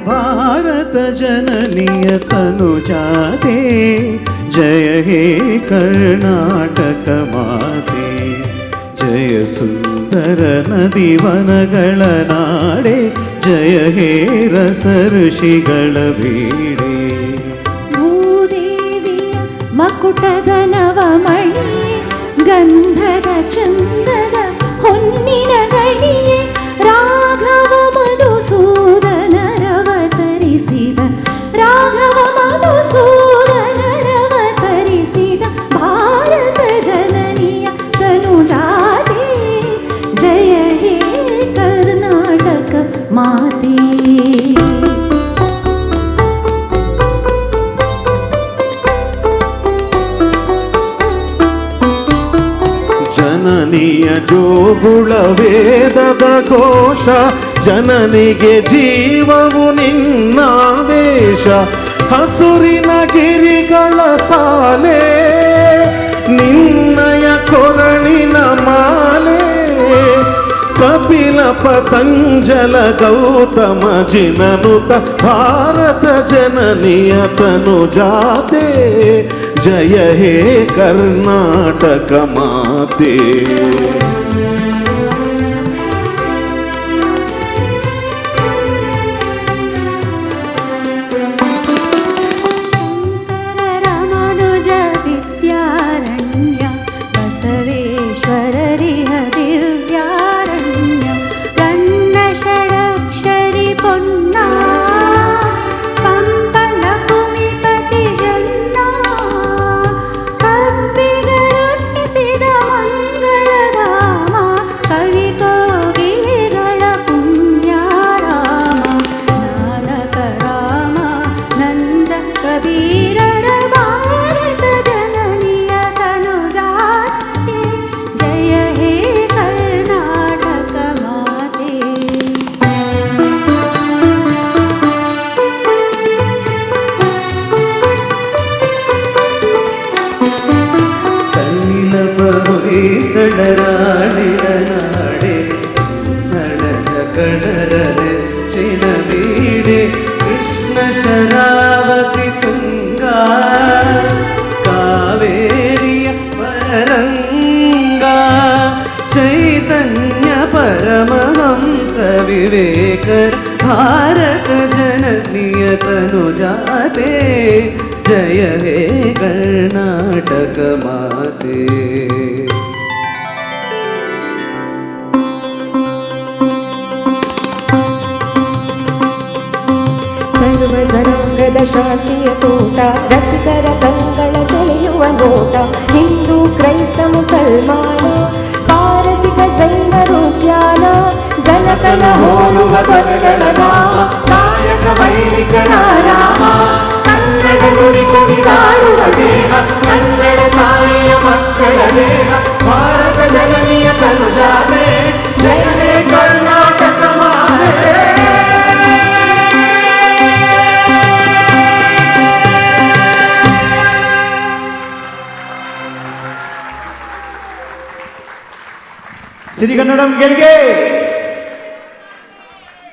ಭಾರತ ಜನನಿಯ ತನುಜಾತೆ ಜಯ ಹೇ ಕರ್ನಾಟಕ ಮಾತೆ ಜಯ ಸುಂದರ ನದಿವನಗಳ ನಾಡೆ ಜಯ ಹೇ ರಸ ಋಷಿಗಳ ಬೀಡೆ ಭೂದೇವಿಯ ಮಕುಟದ ನವಮಣಿ ಗಂಧದ ಚಂದದ ಹೊನ್ನಿನ ಗಣಿಯೇ ರಾಘವ ಮಧುಸೂದನರವತರಿಸಿದ ರಾಘವ ಮಧುಸೂದನರವತರಿಸಿದ ಭಾರತ ಜನನಿಯ ತನುಜಾತೆ ಜಯ ಹೇ ಕರ್ನಾಟಕ ಮಾತೆ ಜನನಿಯ ಜೋಗುಳ ವೇದದ ಘೋಷ ಜನನಿಗೆ ಜೀವವು ನಿನ್ನಾವೇಶ ಹಸುರಿನ ಗಿರಿಗಳ ಸಾಲೆ ನಿನ್ನಯ ಕೊರಳಿನ ಮಾಲೆ ಕಪಿಲ ಪತಂಜಲ ಗೌತಮ ಜಿನನುತ ಭಾರತ ಜನನಿಯ ತನುಜಾತೆ ಜಯ ಹೇ ಕರ್ನಾಟಕ ಮಾತೆ ಶಂಕರರಮನುಜ ವಿದ್ಯಾರಣ್ಯ ಬಸವೇಶ್ವರರಿಹ ದಿವ್ಯಾರಣ್ಯ ರನ್ನ ಷಡಕ್ಷರಿ ಪೊನ್ನ ಪಂಪನ ಭೂಮಿಪತಿ ಜನ್ನ ಕಬ್ಬಿಗರೊತ್ತಿಸಿದ ಮಂಗಳಧಾಮ ಕವಿ ಕೋಗಿಲೆಗಳ ಪುಣ್ಯಾರಾಮ ನಾನಕ ರಾಮ ನಂದ ಕಬೀರರ ಭಾರತ ಜನನಿಯ ತನುಜಾತೆ ಜಯ ಹೇ ಕರ್ನಾಟಕ ಮಾತೆ ಕಲ್ಲಿನ ಹೊಯ್ಸಳರಾಡಿನ ನಾಡೆ ಕನ್ನಡದ ಕಡರ ನೆಚ್ಚಿನ ಬೀಡೆ ಕೃಷ್ಣ ಶರಾವತಿ ತುಂಗ ಕಾವೇರಿಯ ಪರಂಗ ಚೈತನ್ಯ ಪರಮಹಂಸ ವಿವೇಕರ್ ಭಾರತ ಜನನಿಯ ತನುಜಾತೆ ಜಯ ಹೇ ಕರ್ನಾಟಕ ಮಾತೆ ಸರ್ವ ಜನಾಂಗದ ಶಾಂತಿಯ ತೋಟ ರಸಿಕರ ಕಂಗಳ ಸೆಳೆಯುವ ನೋಟ ಹಿಂದೂ ಕ್ರೈಸ್ತ ಮುಸಲ್ಮಾನ ಪಾರಸಿಕ ಜೈನರು ಧ್ಯಾನ ಜನಕನ ಹೋಲುವ ಕೊರಗಳ ನಾಮ ನಾಯಕ ವೈದಿಕರ ರಾಮ ಕನ್ನಡ ನುಡಿ ಕುಣಿದಾಡುವ ದೇಹ ಕನ್ನಡ ತಾಯಿಯ ಮಕ್ಕಳ ದೇಹ ಭಾರತ ಜನನಿಯ ತನುಜಾತೆ ಜಯ ಹೇ ಕರ್ನಾಟಕ ಮಾತೆ ಸಿರಿಗನ್ನಡಂ ಗೆಲ್ಗೆ